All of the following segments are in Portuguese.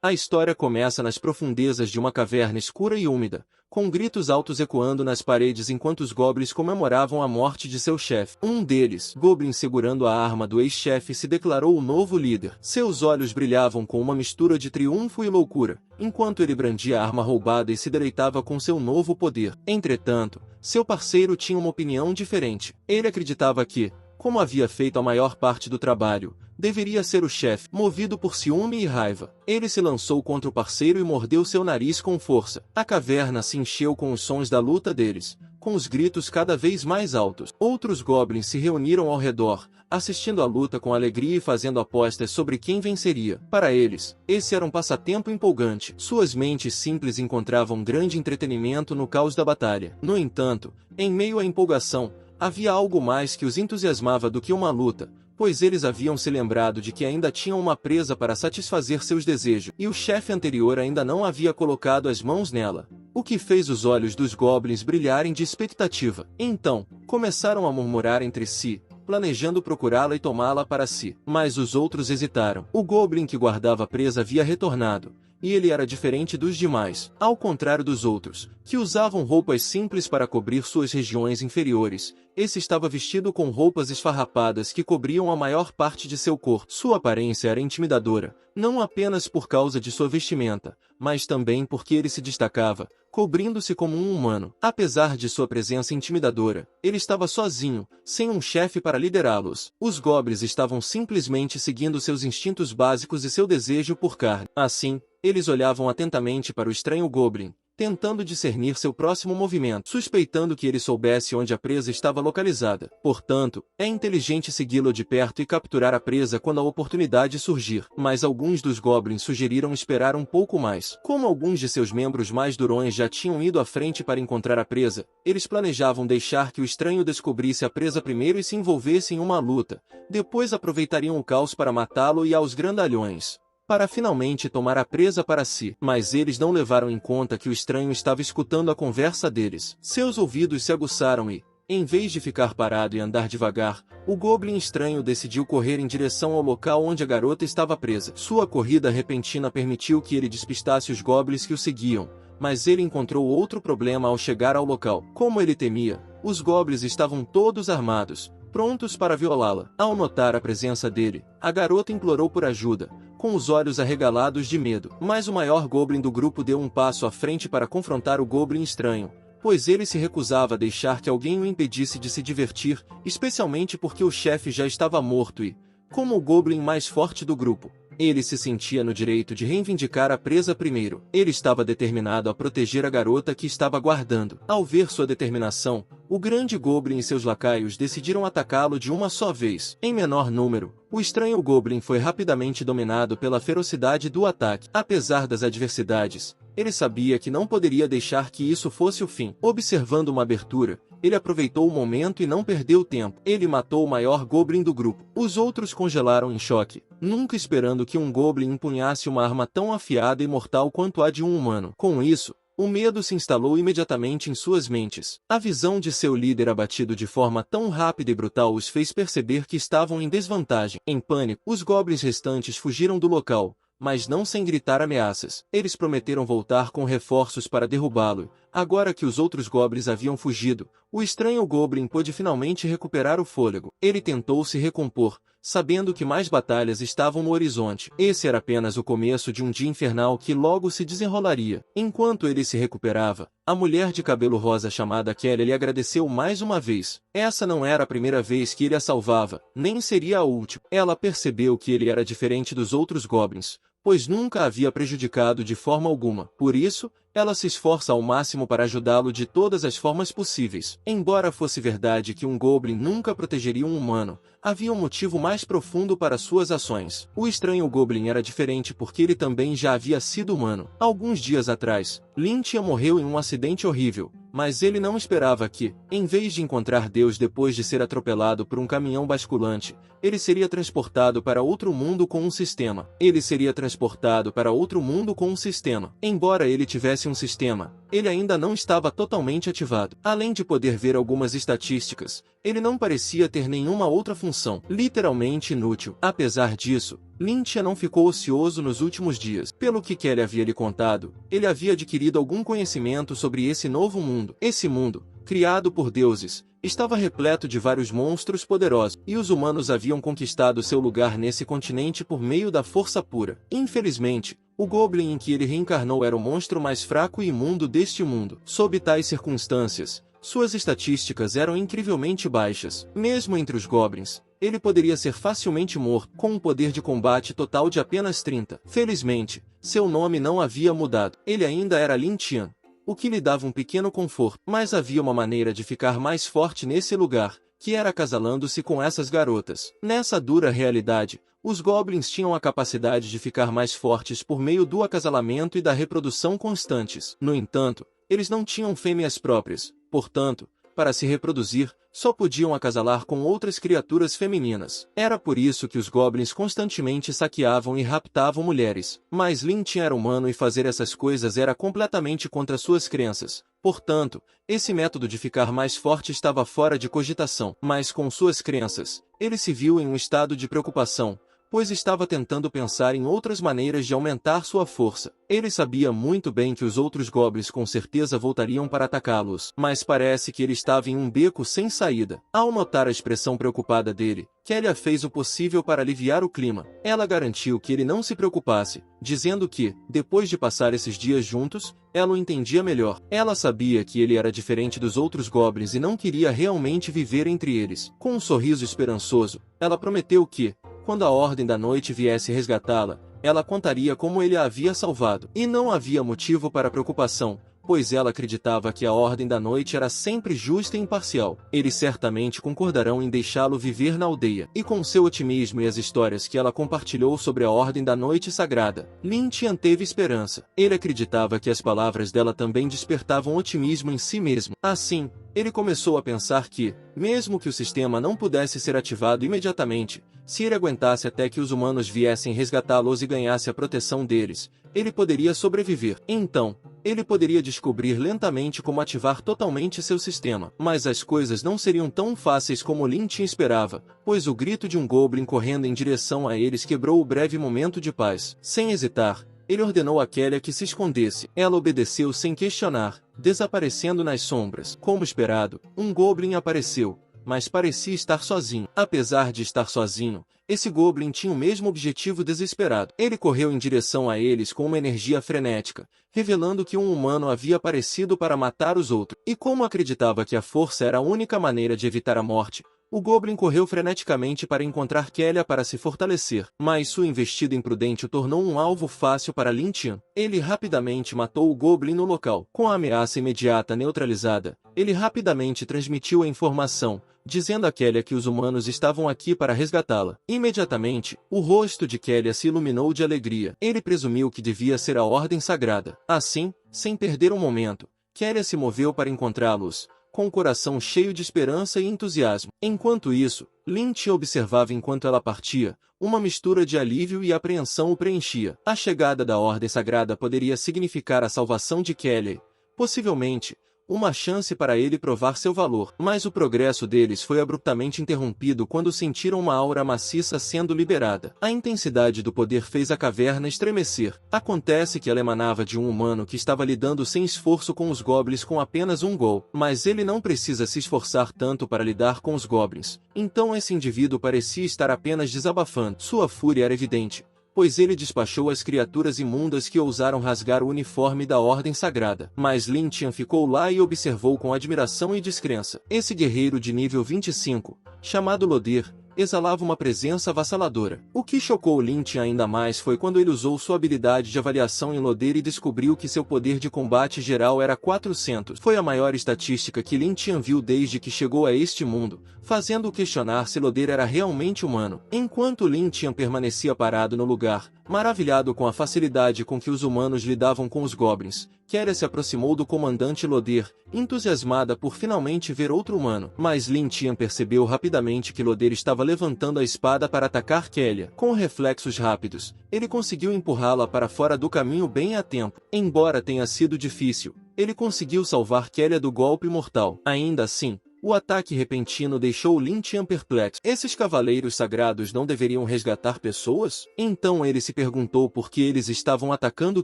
A história começa nas profundezas de uma caverna escura e úmida, com gritos altos ecoando nas paredes enquanto os goblins comemoravam a morte de seu chefe. Um deles, Goblin segurando a arma do ex-chefe, se declarou o novo líder. Seus olhos brilhavam com uma mistura de triunfo e loucura, enquanto ele brandia a arma roubada e se deleitava com seu novo poder. Entretanto, seu parceiro tinha uma opinião diferente. Ele acreditava que, como havia feito a maior parte do trabalho, deveria ser o chefe. Movido por ciúme e raiva, ele se lançou contra o parceiro e mordeu seu nariz com força. A caverna se encheu com os sons da luta deles, com os gritos cada vez mais altos. Outros goblins se reuniram ao redor, assistindo à luta com alegria e fazendo apostas sobre quem venceria. Para eles, esse era um passatempo empolgante. Suas mentes simples encontravam grande entretenimento no caos da batalha. No entanto, em meio à empolgação, havia algo mais que os entusiasmava do que uma luta, pois eles haviam se lembrado de que ainda tinham uma presa para satisfazer seus desejos, e o chefe anterior ainda não havia colocado as mãos nela, o que fez os olhos dos goblins brilharem de expectativa. Então, começaram a murmurar entre si, planejando procurá-la e tomá-la para si. Mas os outros hesitaram. O goblin que guardava a presa havia retornado, e ele era diferente dos demais. Ao contrário dos outros, que usavam roupas simples para cobrir suas regiões inferiores, esse estava vestido com roupas esfarrapadas que cobriam a maior parte de seu corpo. Sua aparência era intimidadora, não apenas por causa de sua vestimenta, mas também porque ele se destacava, cobrindo-se como um humano. Apesar de sua presença intimidadora, ele estava sozinho, sem um chefe para liderá-los. Os goblins estavam simplesmente seguindo seus instintos básicos e seu desejo por carne. Assim, eles olhavam atentamente para o estranho goblin, tentando discernir seu próximo movimento, suspeitando que ele soubesse onde a presa estava localizada. Portanto, é inteligente segui-lo de perto e capturar a presa quando a oportunidade surgir. Mas alguns dos goblins sugeriram esperar um pouco mais. Como alguns de seus membros mais durões já tinham ido à frente para encontrar a presa, eles planejavam deixar que o estranho descobrisse a presa primeiro e se envolvesse em uma luta. Depois aproveitariam o caos para matá-lo e aos grandalhões, para finalmente tomar a presa para si. Mas eles não levaram em conta que o estranho estava escutando a conversa deles. Seus ouvidos se aguçaram e, em vez de ficar parado e andar devagar, o goblin estranho decidiu correr em direção ao local onde a garota estava presa. Sua corrida repentina permitiu que ele despistasse os goblins que o seguiam, mas ele encontrou outro problema ao chegar ao local. Como ele temia, os goblins estavam todos armados, prontos para violá-la. Ao notar a presença dele, a garota implorou por ajuda, com os olhos arregalados de medo. Mas o maior goblin do grupo deu um passo à frente para confrontar o goblin estranho, pois ele se recusava a deixar que alguém o impedisse de se divertir, especialmente porque o chefe já estava morto e, como o goblin mais forte do grupo, ele se sentia no direito de reivindicar a presa primeiro. Ele estava determinado a proteger a garota que estava guardando. Ao ver sua determinação, o grande goblin e seus lacaios decidiram atacá-lo de uma só vez. Em menor número, o estranho goblin foi rapidamente dominado pela ferocidade do ataque. Apesar das adversidades, ele sabia que não poderia deixar que isso fosse o fim. Observando uma abertura, ele aproveitou o momento e não perdeu tempo. Ele matou o maior goblin do grupo. Os outros congelaram em choque, nunca esperando que um goblin empunhasse uma arma tão afiada e mortal quanto a de um humano. Com isso, o medo se instalou imediatamente em suas mentes. A visão de seu líder abatido de forma tão rápida e brutal os fez perceber que estavam em desvantagem. Em pânico, os goblins restantes fugiram do local, mas não sem gritar ameaças. Eles prometeram voltar com reforços para derrubá-lo. Agora que os outros goblins haviam fugido, o estranho goblin pôde finalmente recuperar o fôlego. Ele tentou se recompor, sabendo que mais batalhas estavam no horizonte. Esse era apenas o começo de um dia infernal que logo se desenrolaria. Enquanto ele se recuperava, a mulher de cabelo rosa chamada Kelly lhe agradeceu mais uma vez. Essa não era a primeira vez que ele a salvava, nem seria a última. Ela percebeu que ele era diferente dos outros goblins, pois nunca a havia prejudicado de forma alguma. Por isso, ela se esforça ao máximo para ajudá-lo de todas as formas possíveis. Embora fosse verdade que um goblin nunca protegeria um humano, havia um motivo mais profundo para suas ações. O estranho goblin era diferente porque ele também já havia sido humano. Alguns dias atrás, Lyntia morreu em um acidente horrível, mas ele não esperava que, em vez de encontrar Deus depois de ser atropelado por um caminhão basculante, ele seria transportado para outro mundo com um sistema. Ele seria transportado para outro mundo com um sistema. Embora ele tivesse um sistema, ele ainda não estava totalmente ativado. Além de poder ver algumas estatísticas, ele não parecia ter nenhuma outra função, literalmente inútil. Apesar disso, Lyntia não ficou ocioso nos últimos dias. Pelo que Kelly havia lhe contado, ele havia adquirido algum conhecimento sobre esse novo mundo. Esse mundo, criado por deuses, estava repleto de vários monstros poderosos, e os humanos haviam conquistado seu lugar nesse continente por meio da força pura. Infelizmente, o Goblin em que ele reencarnou era o monstro mais fraco e imundo deste mundo. Sob tais circunstâncias, suas estatísticas eram incrivelmente baixas. Mesmo entre os Goblins, ele poderia ser facilmente morto, com um poder de combate total de apenas 30. Felizmente, seu nome não havia mudado. Ele ainda era Lin Tian, o que lhe dava um pequeno conforto. Mas havia uma maneira de ficar mais forte nesse lugar, que era acasalando-se com essas garotas. Nessa dura realidade, os Goblins tinham a capacidade de ficar mais fortes por meio do acasalamento e da reprodução constantes. No entanto, eles não tinham fêmeas próprias, portanto, para se reproduzir, só podiam acasalar com outras criaturas femininas. Era por isso que os Goblins constantemente saqueavam e raptavam mulheres. Mas Lin Tian era humano e fazer essas coisas era completamente contra suas crenças. Portanto, esse método de ficar mais forte estava fora de cogitação. Mas com suas crenças, ele se viu em um estado de preocupação, pois estava tentando pensar em outras maneiras de aumentar sua força. Ele sabia muito bem que os outros Goblins com certeza voltariam para atacá-los, mas parece que ele estava em um beco sem saída. Ao notar a expressão preocupada dele, Kelly fez o possível para aliviar o clima. Ela garantiu que ele não se preocupasse, dizendo que, depois de passar esses dias juntos, ela o entendia melhor. Ela sabia que ele era diferente dos outros Goblins e não queria realmente viver entre eles. Com um sorriso esperançoso, ela prometeu que, quando a Ordem da Noite viesse resgatá-la, ela contaria como ele a havia salvado. E não havia motivo para preocupação, pois ela acreditava que a Ordem da Noite era sempre justa e imparcial. Eles certamente concordarão em deixá-lo viver na aldeia. E com seu otimismo e as histórias que ela compartilhou sobre a Ordem da Noite Sagrada, Lin Tian teve esperança. Ele acreditava que as palavras dela também despertavam otimismo em si mesmo. Assim, ele começou a pensar que, mesmo que o sistema não pudesse ser ativado imediatamente, se ele aguentasse até que os humanos viessem resgatá-los e ganhasse a proteção deles, ele poderia sobreviver. Então, ele poderia descobrir lentamente como ativar totalmente seu sistema. Mas as coisas não seriam tão fáceis como Lin Tian esperava, pois o grito de um Goblin correndo em direção a eles quebrou o breve momento de paz. Sem hesitar, ele ordenou a Kelly que se escondesse. Ela obedeceu sem questionar, desaparecendo nas sombras. Como esperado, um Goblin apareceu, mas parecia estar sozinho. Apesar de estar sozinho, esse Goblin tinha o mesmo objetivo desesperado. Ele correu em direção a eles com uma energia frenética, revelando que um humano havia aparecido para matar os outros. E como acreditava que a força era a única maneira de evitar a morte, o Goblin correu freneticamente para encontrar Kelly para se fortalecer. Mas sua investida imprudente o tornou um alvo fácil para Lin Tian. Ele rapidamente matou o Goblin no local. Com a ameaça imediata neutralizada, ele rapidamente transmitiu a informação, dizendo a Kelly que os humanos estavam aqui para resgatá-la. Imediatamente, o rosto de Kelly se iluminou de alegria. Ele presumiu que devia ser a Ordem Sagrada. Assim, sem perder um momento, Kelly se moveu para encontrá-los, com o coração cheio de esperança e entusiasmo. Enquanto isso, Lin Tian observava enquanto ela partia, uma mistura de alívio e apreensão o preenchia. A chegada da Ordem Sagrada poderia significar a salvação de Kelly, possivelmente uma chance para ele provar seu valor. Mas o progresso deles foi abruptamente interrompido quando sentiram uma aura maciça sendo liberada. A intensidade do poder fez a caverna estremecer. Acontece que ela emanava de um humano que estava lidando sem esforço com os Goblins com apenas um gol. Mas ele não precisa se esforçar tanto para lidar com os Goblins. Então esse indivíduo parecia estar apenas desabafando. Sua fúria era evidente, pois ele despachou as criaturas imundas que ousaram rasgar o uniforme da Ordem Sagrada. Mas Lin Tian ficou lá e observou com admiração e descrença. Esse guerreiro de nível 25, chamado Loder, exalava uma presença avassaladora. O que chocou Lin Tian ainda mais foi quando ele usou sua habilidade de avaliação em Loder e descobriu que seu poder de combate geral era 400. Foi a maior estatística que Lin Tian viu desde que chegou a este mundo, fazendo-o questionar se Loder era realmente humano. Enquanto Lin Tian permanecia parado no lugar, maravilhado com a facilidade com que os humanos lidavam com os Goblins, Kelly se aproximou do comandante Loder, entusiasmada por finalmente ver outro humano. Mas Lin Tian percebeu rapidamente que Loder estava levantando a espada para atacar Kelly. Com reflexos rápidos, ele conseguiu empurrá-la para fora do caminho bem a tempo. Embora tenha sido difícil, ele conseguiu salvar Kelly do golpe mortal. Ainda assim, o ataque repentino deixou Lin Tian perplexo. Esses cavaleiros sagrados não deveriam resgatar pessoas? Então ele se perguntou por que eles estavam atacando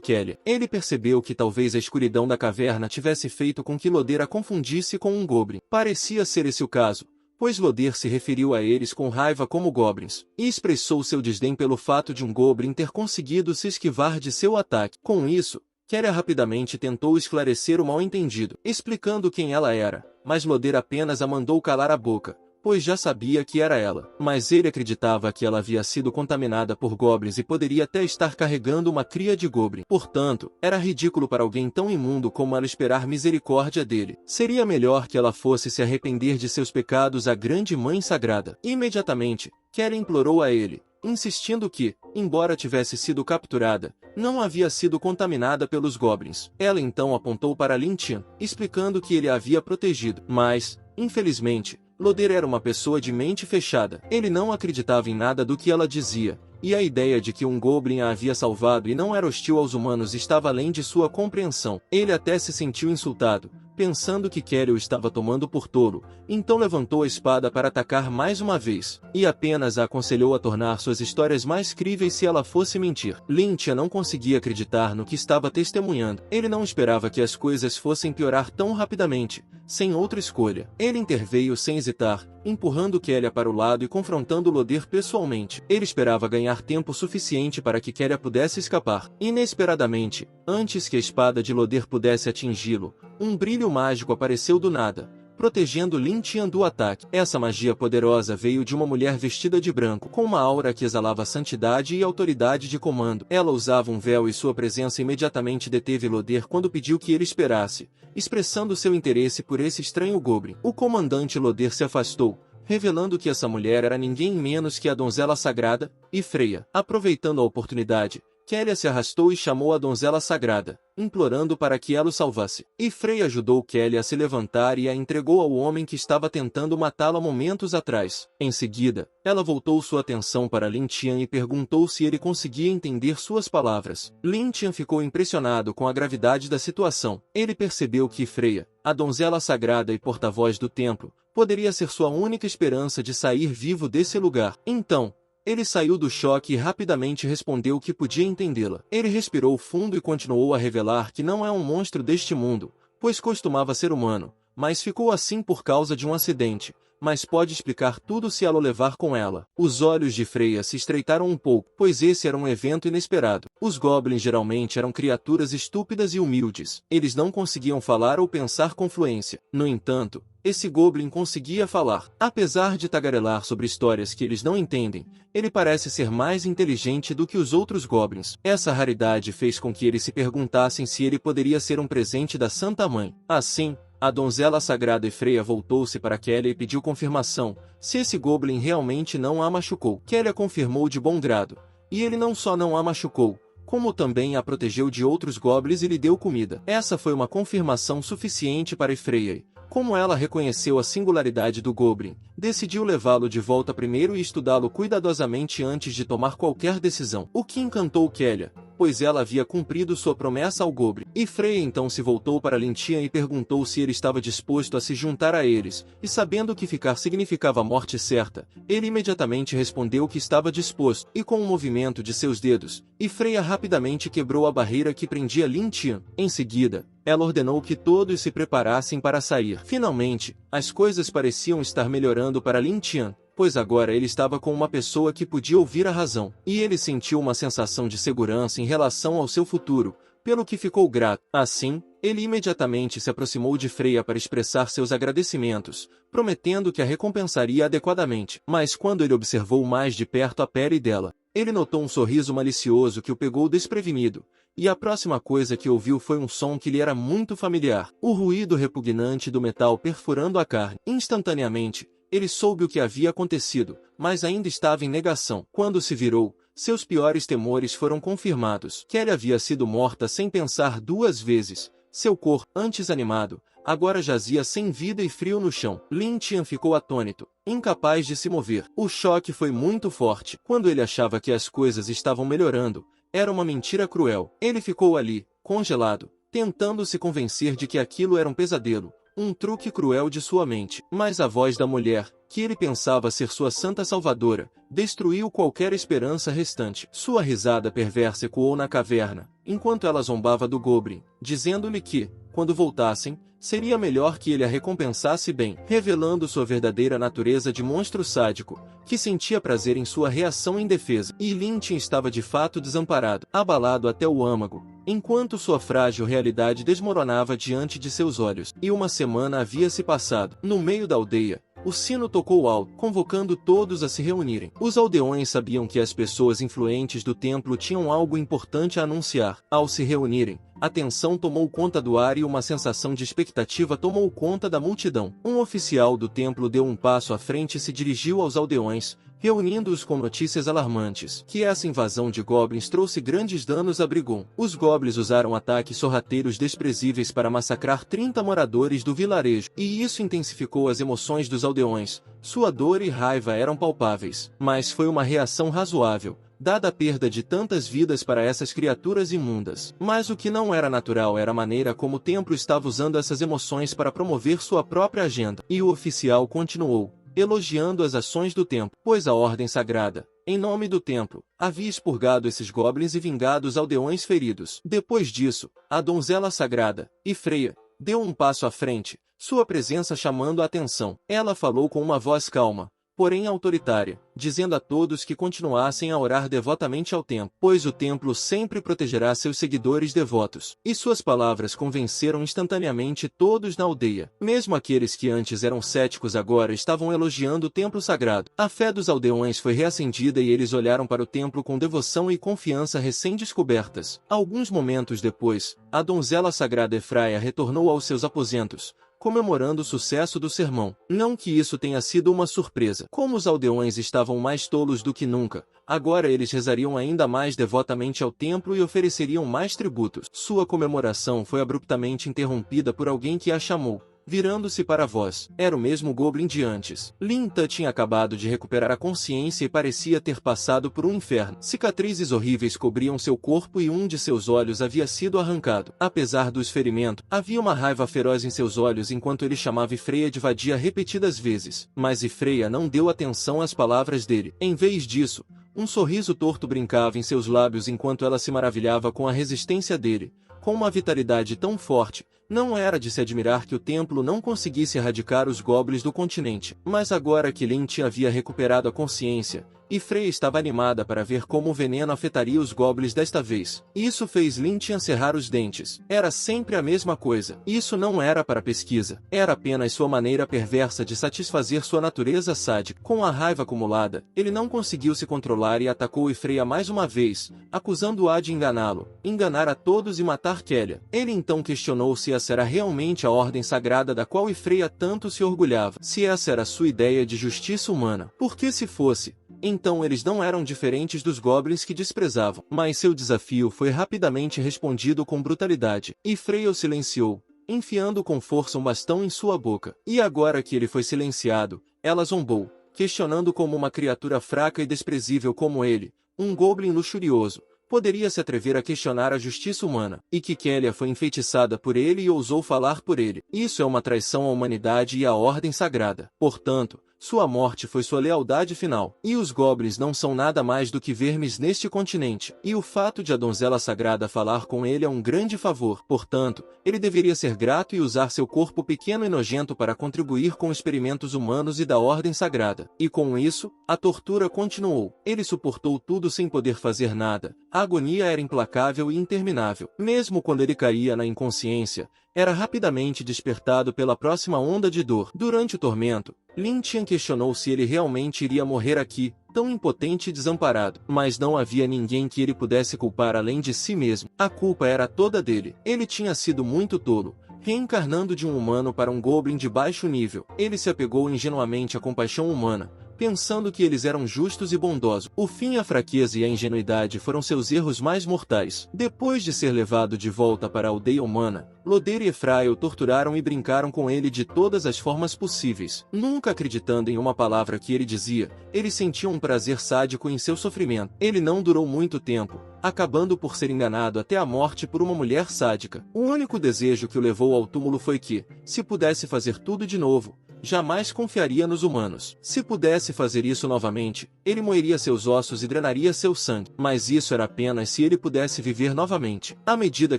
Kelly. Ele percebeu que talvez a escuridão da caverna tivesse feito com que Loder a confundisse com um goblin. Parecia ser esse o caso, pois Loder se referiu a eles com raiva como goblins, e expressou seu desdém pelo fato de um goblin ter conseguido se esquivar de seu ataque. Com isso, Kelly rapidamente tentou esclarecer o mal-entendido, explicando quem ela era, mas Loder apenas a mandou calar a boca, pois já sabia que era ela. Mas ele acreditava que ela havia sido contaminada por goblins e poderia até estar carregando uma cria de goblin. Portanto, era ridículo para alguém tão imundo como ela esperar misericórdia dele. Seria melhor que ela fosse se arrepender de seus pecados à grande mãe sagrada. Imediatamente, Kelly implorou a ele, insistindo que, embora tivesse sido capturada, não havia sido contaminada pelos goblins. Ela então apontou para Lin Tian, explicando que ele a havia protegido. Mas, infelizmente, Loder era uma pessoa de mente fechada. Ele não acreditava em nada do que ela dizia, e a ideia de que um goblin a havia salvado e não era hostil aos humanos estava além de sua compreensão. Ele até se sentiu insultado, pensando que Kelly o estava tomando por tolo, então levantou a espada para atacar mais uma vez, e apenas a aconselhou a tornar suas histórias mais críveis se ela fosse mentir. Lin Tian não conseguia acreditar no que estava testemunhando. Ele não esperava que as coisas fossem piorar tão rapidamente, sem outra escolha. Ele interveio sem hesitar, empurrando Kelly para o lado e confrontando Loder pessoalmente. Ele esperava ganhar tempo suficiente para que Kelly pudesse escapar. Inesperadamente, antes que a espada de Loder pudesse atingi-lo, um brilho mágico apareceu do nada, protegendo Lin Tian do ataque. Essa magia poderosa veio de uma mulher vestida de branco, com uma aura que exalava santidade e autoridade de comando. Ela usava um véu e sua presença imediatamente deteve Loder quando pediu que ele esperasse, expressando seu interesse por esse estranho goblin. O comandante Loder se afastou, revelando que essa mulher era ninguém menos que a donzela sagrada, Freya. Aproveitando a oportunidade, Kelly se arrastou e chamou a donzela sagrada, implorando para que ela o salvasse. Freya ajudou Kelly a se levantar e a entregou ao homem que estava tentando matá-la momentos atrás. Em seguida, ela voltou sua atenção para Lin Tian e perguntou se ele conseguia entender suas palavras. Lin Tian ficou impressionado com a gravidade da situação. Ele percebeu que Freya, a donzela sagrada e porta-voz do templo, poderia ser sua única esperança de sair vivo desse lugar. Então, ele saiu do choque e rapidamente respondeu que podia entendê-la. Ele respirou fundo e continuou a revelar que não é um monstro deste mundo, pois costumava ser humano, mas ficou assim por causa de um acidente, mas pode explicar tudo se ela o levar com ela. Os olhos de Freya se estreitaram um pouco, pois esse era um evento inesperado. Os goblins geralmente eram criaturas estúpidas e humildes. Eles não conseguiam falar ou pensar com fluência. No entanto, esse goblin conseguia falar. Apesar de tagarelar sobre histórias que eles não entendem, ele parece ser mais inteligente do que os outros goblins. Essa raridade fez com que eles se perguntassem se ele poderia ser um presente da Santa Mãe. Assim, a donzela sagrada Freya voltou-se para Kelly e pediu confirmação, se esse goblin realmente não a machucou. Kelly a confirmou de bom grado, e ele não só não a machucou, como também a protegeu de outros goblins e lhe deu comida. Essa foi uma confirmação suficiente para Freya. Como ela reconheceu a singularidade do goblin, decidiu levá-lo de volta primeiro e estudá-lo cuidadosamente antes de tomar qualquer decisão. O que encantou Kelly, pois ela havia cumprido sua promessa ao goblin. Freya então se voltou para Lin Tian e perguntou se ele estava disposto a se juntar a eles, e sabendo que ficar significava a morte certa, ele imediatamente respondeu que estava disposto, e com um movimento de seus dedos, Freya rapidamente quebrou a barreira que prendia Lin Tian. Em seguida, ela ordenou que todos se preparassem para sair. Finalmente, as coisas pareciam estar melhorando para Lin Tian, pois agora ele estava com uma pessoa que podia ouvir a razão, e ele sentiu uma sensação de segurança em relação ao seu futuro, pelo que ficou grato. Assim, ele imediatamente se aproximou de Freya para expressar seus agradecimentos, prometendo que a recompensaria adequadamente. Mas quando ele observou mais de perto a pele dela, ele notou um sorriso malicioso que o pegou desprevenido, e a próxima coisa que ouviu foi um som que lhe era muito familiar, o ruído repugnante do metal perfurando a carne. Instantaneamente, ele soube o que havia acontecido, mas ainda estava em negação. Quando se virou, seus piores temores foram confirmados. Kelly havia sido morta sem pensar duas vezes. Seu corpo, antes animado, agora jazia sem vida e frio no chão. Lin Tian ficou atônito, incapaz de se mover. O choque foi muito forte. Quando ele achava que as coisas estavam melhorando, era uma mentira cruel. Ele ficou ali, congelado, tentando se convencer de que aquilo era um pesadelo, um truque cruel de sua mente. Mas a voz da mulher, que ele pensava ser sua santa salvadora, destruiu qualquer esperança restante. Sua risada perversa ecoou na caverna, enquanto ela zombava do Goblin, dizendo-lhe que, quando voltassem, seria melhor que ele a recompensasse bem, revelando sua verdadeira natureza de monstro sádico, que sentia prazer em sua reação indefesa. E Lynch estava de fato desamparado, abalado até o âmago, enquanto sua frágil realidade desmoronava diante de seus olhos. E uma semana havia se passado. No meio da aldeia, o sino tocou alto, convocando todos a se reunirem. Os aldeões sabiam que as pessoas influentes do templo tinham algo importante a anunciar. Ao se reunirem, a tensão tomou conta do ar e uma sensação de expectativa tomou conta da multidão. Um oficial do templo deu um passo à frente e se dirigiu aos aldeões, reunindo-os com notícias alarmantes. Que essa invasão de goblins trouxe grandes danos a Brigon. Os goblins usaram ataques sorrateiros desprezíveis para massacrar 30 moradores do vilarejo, e isso intensificou as emoções dos aldeões. Sua dor e raiva eram palpáveis, mas foi uma reação razoável, dada a perda de tantas vidas para essas criaturas imundas. Mas o que não era natural era a maneira como o templo estava usando essas emoções para promover sua própria agenda. E o oficial continuou, elogiando as ações do templo, pois a ordem sagrada, em nome do templo, havia expurgado esses goblins e vingado os aldeões feridos. Depois disso, a donzela sagrada, Ifreia, deu um passo à frente, sua presença chamando a atenção. Ela falou com uma voz calma, porém autoritária, dizendo a todos que continuassem a orar devotamente ao templo, pois o templo sempre protegerá seus seguidores devotos. E suas palavras convenceram instantaneamente todos na aldeia. Mesmo aqueles que antes eram céticos agora estavam elogiando o templo sagrado. A fé dos aldeões foi reacendida e eles olharam para o templo com devoção e confiança recém-descobertas. Alguns momentos depois, a donzela sagrada Efraia retornou aos seus aposentos, comemorando o sucesso do sermão. Não que isso tenha sido uma surpresa. Como os aldeões estavam mais tolos do que nunca, agora eles rezariam ainda mais devotamente ao templo e ofereceriam mais tributos. Sua comemoração foi abruptamente interrompida por alguém que a chamou, virando-se para a voz. Era o mesmo Goblin de antes. Linta tinha acabado de recuperar a consciência e parecia ter passado por um inferno. Cicatrizes horríveis cobriam seu corpo e um de seus olhos havia sido arrancado. Apesar dos ferimentos, havia uma raiva feroz em seus olhos enquanto ele chamava Ifreia de vadia repetidas vezes. Mas Ifreia não deu atenção às palavras dele. Em vez disso, um sorriso torto brincava em seus lábios enquanto ela se maravilhava com a resistência dele. Com uma vitalidade tão forte, não era de se admirar que o templo não conseguisse erradicar os goblins do continente. Mas agora que Lynch havia recuperado a consciência, Ifreia estava animada para ver como o veneno afetaria os goblins desta vez. Isso fez Lynch encerrar os dentes. Era sempre a mesma coisa. Isso não era para pesquisa. Era apenas sua maneira perversa de satisfazer sua natureza sádica. Com a raiva acumulada, ele não conseguiu se controlar e atacou Ifreia mais uma vez, acusando-a de enganá-lo, enganar a todos e matar Kelia. Ele então questionou se essa era realmente a ordem sagrada da qual Ifreia tanto se orgulhava. Se essa era sua ideia de justiça humana. Porque se fosse, então eles não eram diferentes dos goblins que desprezavam. Mas seu desafio foi rapidamente respondido com brutalidade. Ifreia o silenciou, enfiando com força um bastão em sua boca. E agora que ele foi silenciado, ela zombou, questionando como uma criatura fraca e desprezível como ele, um goblin luxurioso, poderia se atrever a questionar a justiça humana, e que Kelia foi enfeitiçada por ele e ousou falar por ele. Isso é uma traição à humanidade e à ordem sagrada. Portanto, sua morte foi sua lealdade final. E os goblins não são nada mais do que vermes neste continente. E o fato de a donzela sagrada falar com ele é um grande favor. Portanto, ele deveria ser grato e usar seu corpo pequeno e nojento para contribuir com experimentos humanos e da ordem sagrada. E com isso, a tortura continuou. Ele suportou tudo sem poder fazer nada. A agonia era implacável e interminável. Mesmo quando ele caía na inconsciência, era rapidamente despertado pela próxima onda de dor. Durante o tormento, Lynch questionou se ele realmente iria morrer aqui, tão impotente e desamparado. Mas não havia ninguém que ele pudesse culpar além de si mesmo. A culpa era toda dele. Ele tinha sido muito tolo, reencarnando de um humano para um goblin de baixo nível. Ele se apegou ingenuamente à compaixão humana, pensando que eles eram justos e bondosos. O fim, a fraqueza e a ingenuidade foram seus erros mais mortais. Depois de ser levado de volta para a aldeia humana, Loder e Efraia o torturaram e brincaram com ele de todas as formas possíveis. Nunca acreditando em uma palavra que ele dizia, ele sentia um prazer sádico em seu sofrimento. Ele não durou muito tempo, acabando por ser enganado até a morte por uma mulher sádica. O único desejo que o levou ao túmulo foi que, se pudesse fazer tudo de novo, jamais confiaria nos humanos. Se pudesse fazer isso novamente, ele moeria seus ossos e drenaria seu sangue. Mas isso era apenas se ele pudesse viver novamente. À medida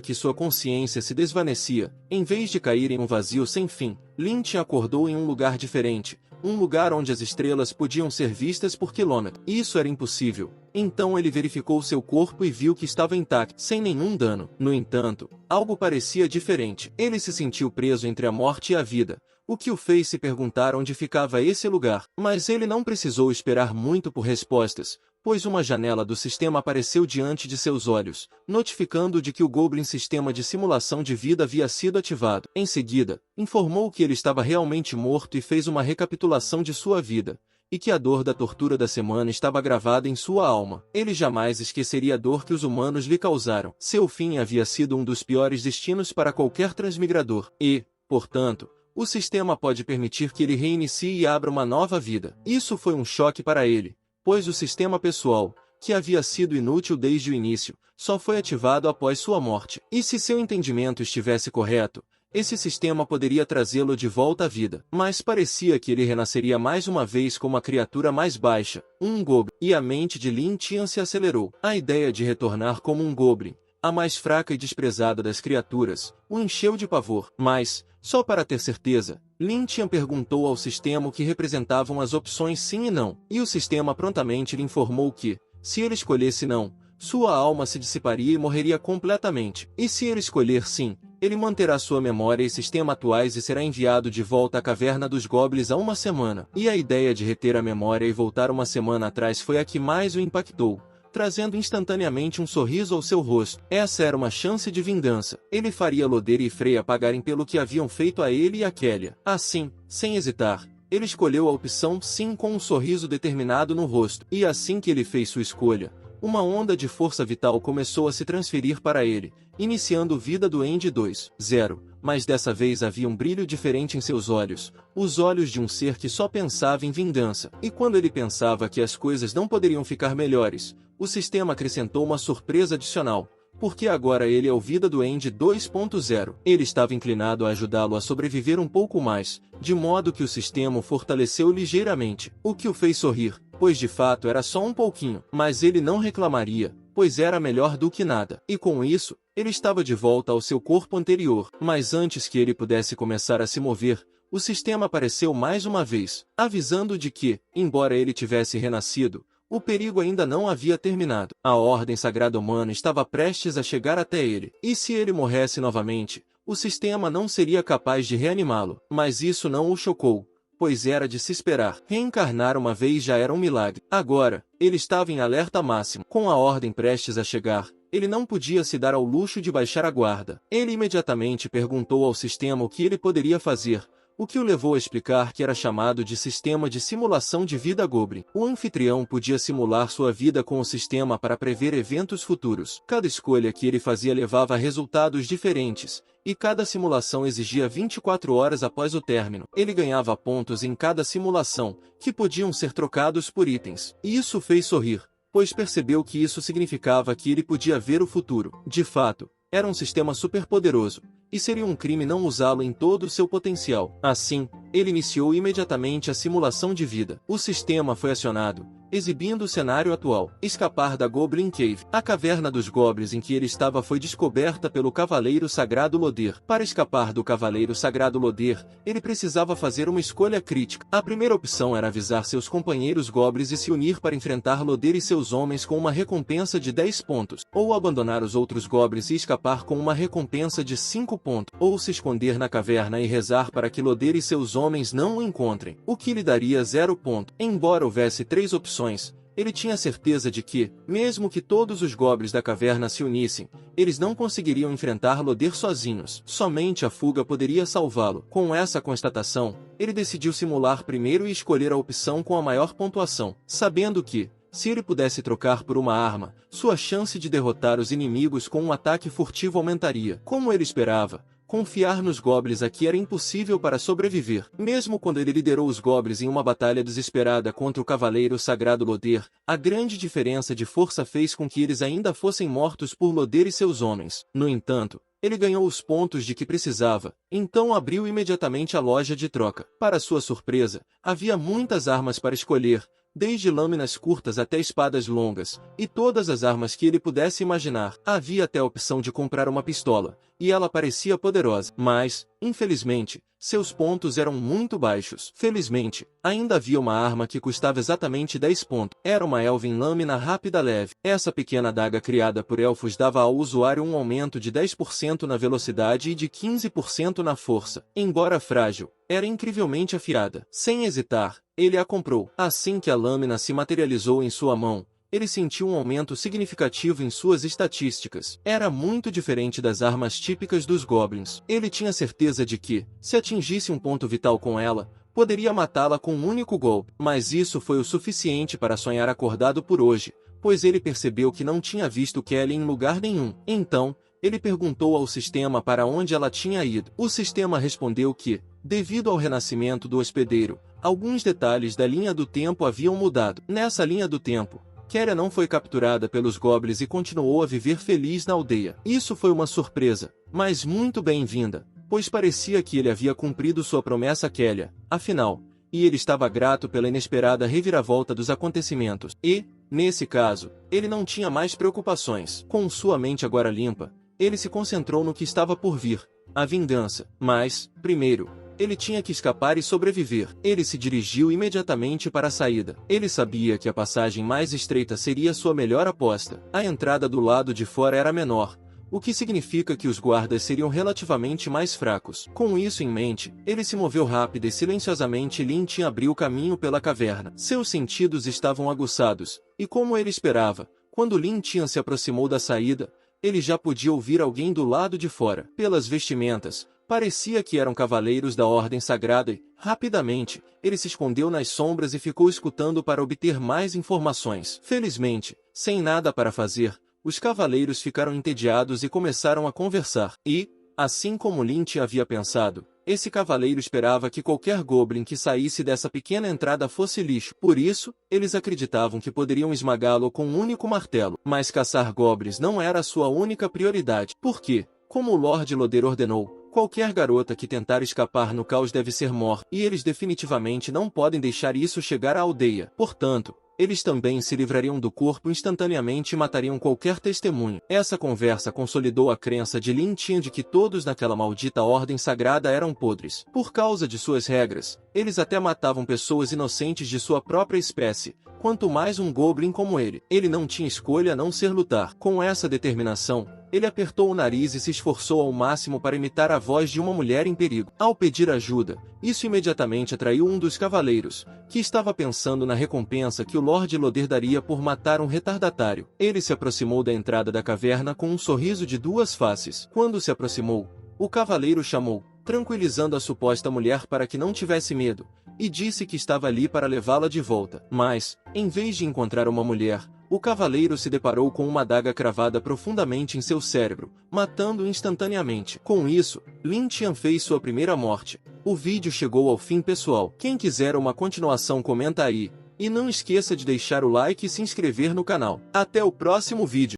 que sua consciência se desvanecia, em vez de cair em um vazio sem fim, Lynch acordou em um lugar diferente, um lugar onde as estrelas podiam ser vistas por quilômetros. Isso era impossível. Então ele verificou seu corpo e viu que estava intacto, sem nenhum dano. No entanto, algo parecia diferente. Ele se sentiu preso entre a morte e a vida, o que o fez se perguntar onde ficava esse lugar. Mas ele não precisou esperar muito por respostas, pois uma janela do sistema apareceu diante de seus olhos, notificando de que o Goblin Sistema de Simulação de Vida havia sido ativado. Em seguida, informou que ele estava realmente morto e fez uma recapitulação de sua vida, e que a dor da tortura da semana estava gravada em sua alma. Ele jamais esqueceria a dor que os humanos lhe causaram. Seu fim havia sido um dos piores destinos para qualquer transmigrador, e, portanto, o sistema pode permitir que ele reinicie e abra uma nova vida. Isso foi um choque para ele, pois o sistema pessoal, que havia sido inútil desde o início, só foi ativado após sua morte. E se seu entendimento estivesse correto, esse sistema poderia trazê-lo de volta à vida. Mas parecia que ele renasceria mais uma vez como a criatura mais baixa, um Goblin. E a mente de Lin Tian se acelerou. A ideia de retornar como um Goblin, a mais fraca e desprezada das criaturas, o encheu de pavor. Mas, só para ter certeza, Lin Tian perguntou ao sistema o que representavam as opções sim e não, e o sistema prontamente lhe informou que, se ele escolhesse não, sua alma se dissiparia e morreria completamente. E se ele escolher sim, ele manterá sua memória e sistema atuais e será enviado de volta à caverna dos Goblins há uma semana. E a ideia de reter a memória e voltar uma semana atrás foi a que mais o impactou, trazendo instantaneamente um sorriso ao seu rosto. Essa era uma chance de vingança. Ele faria Lodere e Freya pagarem pelo que haviam feito a ele e a Kélia. Assim, sem hesitar, ele escolheu a opção sim com um sorriso determinado no rosto. E assim que ele fez sua escolha, uma onda de força vital começou a se transferir para ele, iniciando Vida Duende 2.0. Mas dessa vez havia um brilho diferente em seus olhos, os olhos de um ser que só pensava em vingança. E quando ele pensava que as coisas não poderiam ficar melhores, o sistema acrescentou uma surpresa adicional, porque agora ele é o Vida Duende 2.0. Ele estava inclinado a ajudá-lo a sobreviver um pouco mais, de modo que o sistema o fortaleceu ligeiramente, o que o fez sorrir, pois de fato era só um pouquinho. Mas ele não reclamaria, pois era melhor do que nada. E com isso, ele estava de volta ao seu corpo anterior. Mas antes que ele pudesse começar a se mover, o sistema apareceu mais uma vez, avisando de que, embora ele tivesse renascido, o perigo ainda não havia terminado. A Ordem Sagrada Humana estava prestes a chegar até ele. E se ele morresse novamente, o sistema não seria capaz de reanimá-lo. Mas isso não o chocou, pois era de se esperar. Reencarnar uma vez já era um milagre. Agora, ele estava em alerta máximo. Com a Ordem prestes a chegar, ele não podia se dar ao luxo de baixar a guarda. Ele imediatamente perguntou ao sistema o que ele poderia fazer, o que o levou a explicar que era chamado de Sistema de Simulação de Vida Goblin. O anfitrião podia simular sua vida com o sistema para prever eventos futuros. Cada escolha que ele fazia levava a resultados diferentes, e cada simulação exigia 24 horas após o término. Ele ganhava pontos em cada simulação, que podiam ser trocados por itens. E isso fez sorrir, pois percebeu que isso significava que ele podia ver o futuro. De fato, era um sistema superpoderoso, e seria um crime não usá-lo em todo o seu potencial. Assim, ele iniciou imediatamente a simulação de vida. O sistema foi acionado, exibindo o cenário atual. Escapar da Goblin Cave. A caverna dos Goblins em que ele estava foi descoberta pelo Cavaleiro Sagrado Loder. Para escapar do Cavaleiro Sagrado Loder, ele precisava fazer uma escolha crítica. A primeira opção era avisar seus companheiros Goblins e se unir para enfrentar Loder e seus homens com uma recompensa de 10 pontos, ou abandonar os outros Goblins e escapar com uma recompensa de 5 pontos, ou se esconder na caverna e rezar para que Loder e seus homens não o encontrem, o que lhe daria 0 ponto. Embora houvesse 3 opções, ele tinha certeza de que, mesmo que todos os Goblins da caverna se unissem, eles não conseguiriam enfrentar Loder sozinhos. Somente a fuga poderia salvá-lo. Com essa constatação, ele decidiu simular primeiro e escolher a opção com a maior pontuação, sabendo que, se ele pudesse trocar por uma arma, sua chance de derrotar os inimigos com um ataque furtivo aumentaria. Como ele esperava, Confiar nos goblins aqui era impossível para sobreviver. Mesmo quando ele liderou os goblins em uma batalha desesperada contra o cavaleiro sagrado Loder, a grande diferença de força fez com que eles ainda fossem mortos por Loder e seus homens. No entanto, ele ganhou os pontos de que precisava, então abriu imediatamente a loja de troca. Para sua surpresa, havia muitas armas para escolher, desde lâminas curtas até espadas longas, e todas as armas que ele pudesse imaginar. Havia até a opção de comprar uma pistola, e ela parecia poderosa. Mas, infelizmente, seus pontos eram muito baixos. Felizmente, ainda havia uma arma que custava exatamente 10 pontos. Era uma Elven lâmina rápida leve. Essa pequena adaga criada por elfos dava ao usuário um aumento de 10% na velocidade e de 15% na força. Embora frágil, era incrivelmente afiada. Sem hesitar, ele a comprou. Assim que a lâmina se materializou em sua mão, ele sentiu um aumento significativo em suas estatísticas. Era muito diferente das armas típicas dos goblins. Ele tinha certeza de que, se atingisse um ponto vital com ela, poderia matá-la com um único golpe. Mas isso foi o suficiente para sonhar acordado por hoje, pois ele percebeu que não tinha visto Kelly em lugar nenhum. Então, ele perguntou ao sistema para onde ela tinha ido. O sistema respondeu que, devido ao renascimento do hospedeiro, alguns detalhes da linha do tempo haviam mudado. Nessa linha do tempo, Keria não foi capturada pelos goblins e continuou a viver feliz na aldeia. Isso foi uma surpresa, mas muito bem-vinda, pois parecia que ele havia cumprido sua promessa a Kelia, afinal, e ele estava grato pela inesperada reviravolta dos acontecimentos. E, nesse caso, ele não tinha mais preocupações. Com sua mente agora limpa, ele se concentrou no que estava por vir, a vingança. Mas, primeiro, ele tinha que escapar e sobreviver. Ele se dirigiu imediatamente para a saída. Ele sabia que a passagem mais estreita seria sua melhor aposta. A entrada do lado de fora era menor, o que significa que os guardas seriam relativamente mais fracos. Com isso em mente, ele se moveu rápido e silenciosamente. Lintin abriu caminho pela caverna. Seus sentidos estavam aguçados, e como ele esperava, quando Lintin se aproximou da saída, ele já podia ouvir alguém do lado de fora. Pelas vestimentas, parecia que eram cavaleiros da Ordem Sagrada e, rapidamente, ele se escondeu nas sombras e ficou escutando para obter mais informações. Felizmente, sem nada para fazer, os cavaleiros ficaram entediados e começaram a conversar. E, assim como Lintin havia pensado, esse cavaleiro esperava que qualquer goblin que saísse dessa pequena entrada fosse lixo. Por isso, eles acreditavam que poderiam esmagá-lo com um único martelo. Mas caçar goblins não era a sua única prioridade. Porque, como o Lord Loder ordenou, qualquer garota que tentar escapar no caos deve ser morta, e eles definitivamente não podem deixar isso chegar à aldeia. Portanto, eles também se livrariam do corpo instantaneamente e matariam qualquer testemunho. Essa conversa consolidou a crença de Lintin de que todos naquela maldita ordem sagrada eram podres. Por causa de suas regras, eles até matavam pessoas inocentes de sua própria espécie, quanto mais um goblin como ele. Ele não tinha escolha a não ser lutar. Com essa determinação, ele apertou o nariz e se esforçou ao máximo para imitar a voz de uma mulher em perigo. Ao pedir ajuda, isso imediatamente atraiu um dos cavaleiros, que estava pensando na recompensa que o Lord Loder daria por matar um retardatário. Ele se aproximou da entrada da caverna com um sorriso de duas faces. Quando se aproximou, o cavaleiro chamou, tranquilizando a suposta mulher para que não tivesse medo, e disse que estava ali para levá-la de volta. Mas, em vez de encontrar uma mulher, o cavaleiro se deparou com uma adaga cravada profundamente em seu cérebro, matando-o instantaneamente. Com isso, Lintin fez sua primeira morte. O vídeo chegou ao fim, pessoal. Quem quiser uma continuação comenta aí, e não esqueça de deixar o like e se inscrever no canal. Até o próximo vídeo.